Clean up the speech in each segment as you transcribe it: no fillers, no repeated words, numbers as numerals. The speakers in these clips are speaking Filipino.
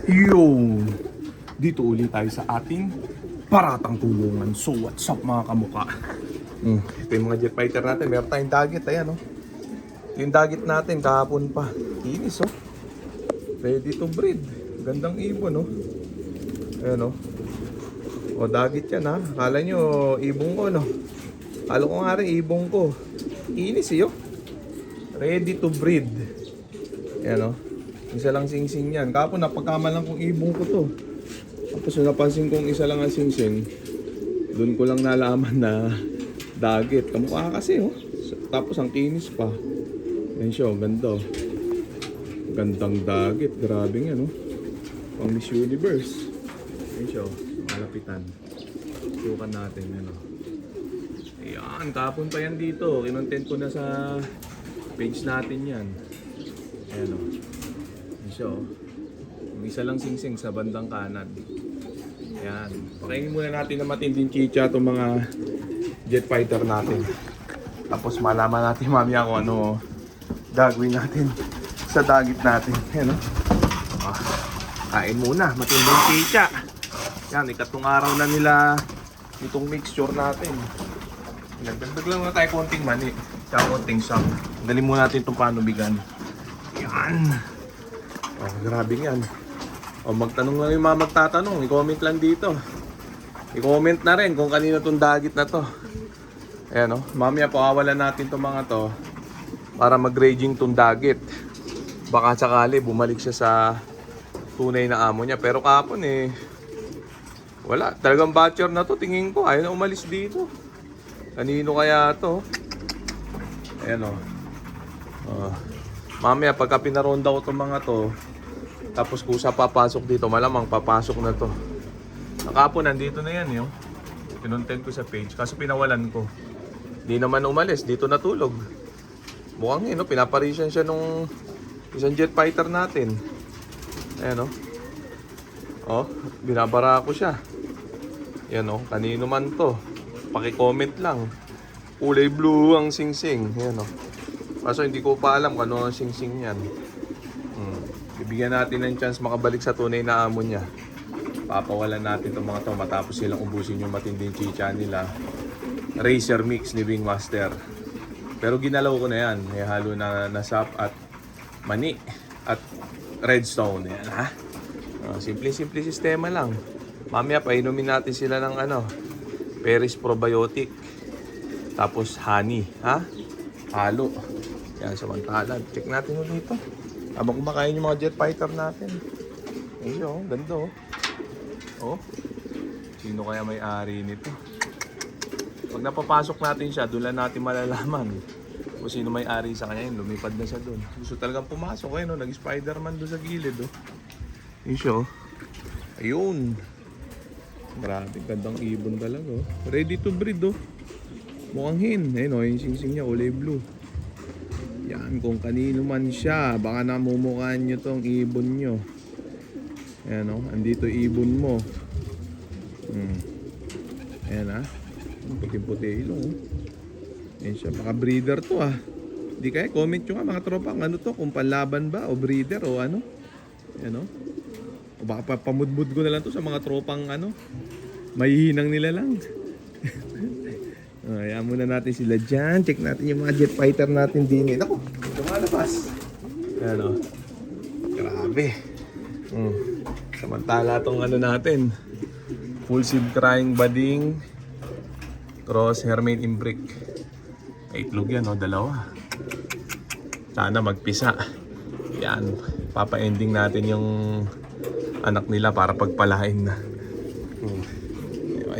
Yun! Dito ulit tayo sa ating paratang tulungan. So what's up mga kamuka? Ito yung mga jet fighter natin. Meron tayong dagit. Ayan, oh. Yung dagit natin kahapon pa. Kinis, oh. Ready to breed. Gandang ibon, oh. Ayan, oh. O dagit yan, ha. Akala nyo ibong ko, no. Akala ko nga rin ibong ko. Kinis, eh, oh. Ready to breed. Ayan, oh. Isa lang singsing yan. Kapon napagkamalan kong ibong ko to. Tapos napansin kong isa lang ang singsing. Doon ko lang nalaman na dagit. Kamukha kasi, oh. Tapos ang kinis pa. Yan siya, oh. Ganda, oh. Gandang dagit. Grabe nga, no. Pang Miss Universe. Yan siya, oh. Malapitan. Sukan natin, ano. Ayan, kapon pa yan dito. Kinontent ko na sa page natin yan. Ayan, oh. Siya, oh. Yung isa lang singsing sa bandang kanan. Ayan. Pakainin muna natin na matinding chicha itong mga jet fighter natin. Tapos malaman natin mamaya kung ano gagawin natin sa dagit natin. Ayan, oh. Kain muna. Matinding chicha. Yan. Ikatong araw na nila itong mixture natin. Nagdagdag lang na tayo konting mani. Tsaka konting sap. Galing muna natin itong panubigan. Yan. Oh, grabe yan. O, magtanong lang yung mga magtatanong. I-comment lang dito. I-comment na rin kung kanino tong dagit na to. Ayan, o. Mamaya pawawalan natin tong mga to para mag-raging tong dagit. Baka sakali bumalik siya sa tunay na amo niya. Pero kahapon eh, wala. Talagang batcher na to. Tingin ko, ayaw na umalis dito. Kanino kaya to? Ayan, o. Mamaya pagka pinaronda ko itong mga to, tapos kusa papasok dito, malamang papasok na to. Nakapon, nandito na yan yung pinuntent ko sa page. Kaso pinawalan ko. Di naman umalis, dito natulog. Mukhang yun, no? Pinaparisyan siya nung isang jet fighter natin. Ayan, o. Oh, binabara ko siya. Yan, o. Kanino man to. Paki-comment lang. Kulay blue ang singsing. Ayan, o. Kaso hindi ko pa alam kung ano ang singsing yan. Bibigyan natin ng chance makabalik sa tunay na amo niya. Papawalan natin itong mga to matapos silang ubusin yung matinding chicha nila. Racer Mix Living Master. Pero ginalaw ko na yan. May halo na sap at mani at redstone. Yan, ha? Simple-simple sistema lang. Mamaya painumin natin sila ng ano, Peris Probiotic. Tapos honey, ha? Halo. Yan, samantalan. Check natin ulit dito. Habang kumakain yung mga jet fighter natin. Ayun, oh. Ganda, oh. Oh. Sino kaya may-ari nito? Pag napapasok natin siya, doon lang natin malalaman kung sino may-ari sa kanya. Yun, lumipad na siya doon. Gusto talagang pumasok. Ayun, oh. Nag-Spider-Man doon sa gilid, oh. Ayun siya, oh. Ayun. Grabe, gandang ibon talaga, oh. Ready to breed, oh. Mukhang hin. Ayun, oh. Yung singsing niya, kulay blue. Yan, kung kanino man siya, baka namumukhaan nyo tong ibon nyo. Ayan, o, andito ibon mo. Ayan, ha. Puting-puti ilong, oh. Ayan siya, baka breeder to, ah. Hindi kaya, comment nyo nga mga tropa, ano to, kung panlaban ba, o breeder, o ano. Ayan, o. O baka pamudmud ko na lang to sa mga tropang, ano, mahihinang nila lang. Ayan muna natin sila dyan. Check natin yung mga jet fighter natin din. Ako, lumalabas. Ayan, o. Grabe. Samantala itong ano natin. Full seed crying bading. Cross hermit imbrick. Ay, itlog yan, o. Dalawa. Sana magpisa. Yan. Papa-ending natin yung anak nila para pagpalain na.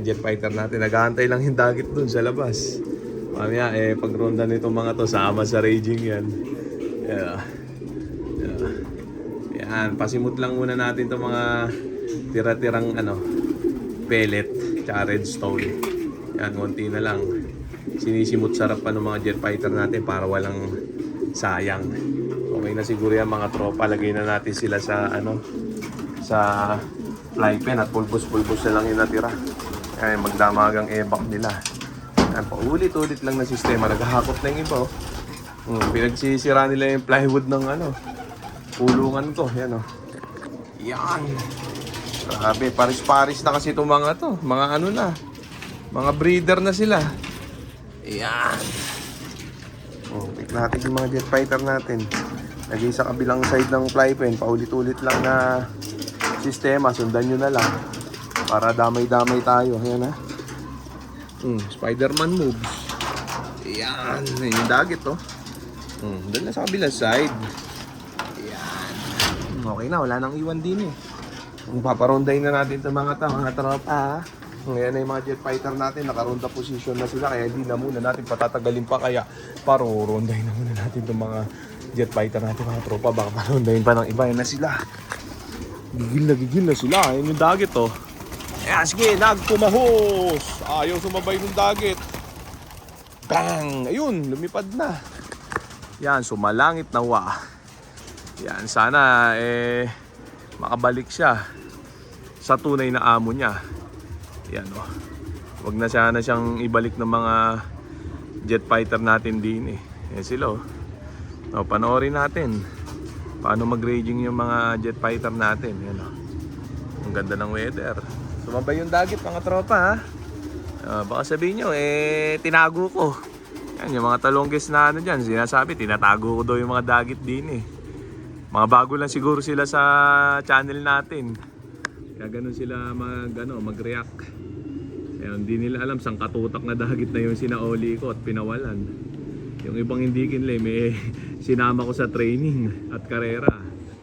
Jet fighter natin, nag-aantay lang yung dagit dun sa labas. Mamaya, pag-ronda nitong mga to, sama sa raging yan. Yan, pasimut lang muna natin itong mga tira-tirang ano, pellet, tsaka redstone. Yan, konti na lang. Sinisimut sarap pa ng mga jet fighter natin para walang sayang. Okay na siguro yan mga tropa. Lagay na natin sila sa ano, sa fly pen at pulbos-pulbos na lang yung natira. Kaya magdamagang evac nila. Yan, paulit-ulit lang na sistema. Naghahakot na yung iba, oh. Pinagsisira nila yung plywood ng ano, pulungan ko. Yan, oh. Yan. Grabe, paris-paris na kasi itong mga to. Mga ano na. Mga breeder na sila. Yan. Oh, pick natin yung mga jet fighter natin. Lagay sa kabilang side ng fly pen. Paulit-ulit lang na sistema. Sundan nyo na lang. Para damay-damay tayo. Ayan ha. Spider-Man moves. Yan. Yung dagit oh. Doon na sa kabilang side. Yan. Okay na. Wala nang iwan din eh. Paparondahin na natin itong mga tropa. Ngayon na yung mga jet fighter natin, nakaronda position na sila, kaya hindi na muna natin patatagalin pa, kaya parondahin na muna natin itong mga jet fighter natin mga tropa. Baka parondahin pa ng iba, yun na sila. Gigil na sila, yun yung dagit oh. Ayan, sige, nagpumahos. Ayaw sumabay ng dagit. Bang! Ayun, lumipad na. Yan, sumalangit na wa. Yan, sana makabalik siya sa tunay na amo niya. Yan o. Huwag na sana siyang ibalik ng mga jet fighter natin din eh. Yan sila o. O, panoorin natin paano mag-raging yung mga jet fighter natin. Yan o. Ang ganda ng weather. Sumabay yung dagit mga tropa ha. Baka sabihin nyo tinago ko. Yan yung mga talongges na ano dyan. Sinasabi tinatago ko daw yung mga dagit din eh. Mga bago lang siguro sila sa channel natin. Kaya ganun sila mag-react. Kaya hindi nila alam sang katutak na dagit na yung sinaoli ko at pinawalan. Yung ibang hindi kinlay, may sinama ko sa training at karera.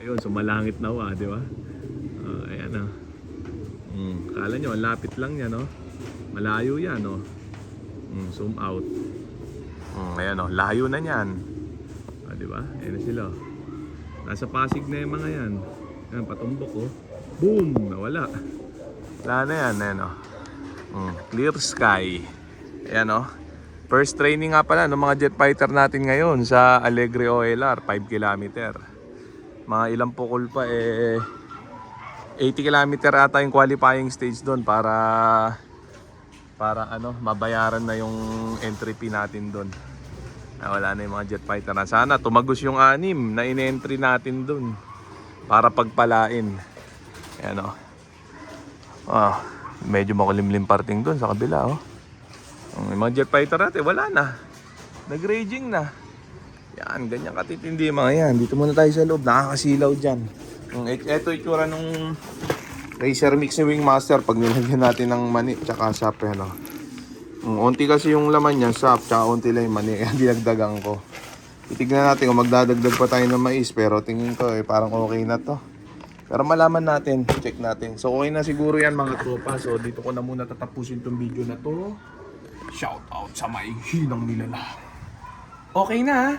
Ayun, sumalangit na wa, di ba? Ayan na. Kala nyo, ang lapit lang yan, no? Malayo yan, no? Zoom out. Ayan, no? Layo na yan. Di ba? Ayan na sila. Nasa Pasig na yung mga yan. Ayan, patumbok oh. Boom! Nawala. Wala na yan. Ayan oh. Clear sky. Ayan oh. First training nga pala ng mga jet fighter natin ngayon sa Alegre OLR. 5 km. Mga ilang pukol pa 80 km ata yung qualifying stage doon para mabayaran na yung entry fee natin doon. Wala na yung mga jet fighter na. Sana tumagos yung 6 na in-entry natin dun para pagpalain. Ayan o. Medyo makulimlim parting dun sa kabila o. Yung mga jet fighter natin, wala na. Nag-raging na. Yan, ganyan katitindi yung mga yan. Dito muna tayo sa loob. Nakakasilaw dyan. Ito itsura nung Racer Mix ni Wingmaster pag nilagyan natin ng mani tsaka sap. Unti kasi yung laman niya, sap, tsaka unti lang yung mani, kaya dinagdagan ko. Titignan natin kung magdadagdag pa tayo ng mais, pero tingin ko parang okay na to. Pero malaman natin, check natin. So okay na siguro yan mga tropa. So dito ko na muna tatapusin tong video na to. Shout out sa may hinang nilala. Okay na ha?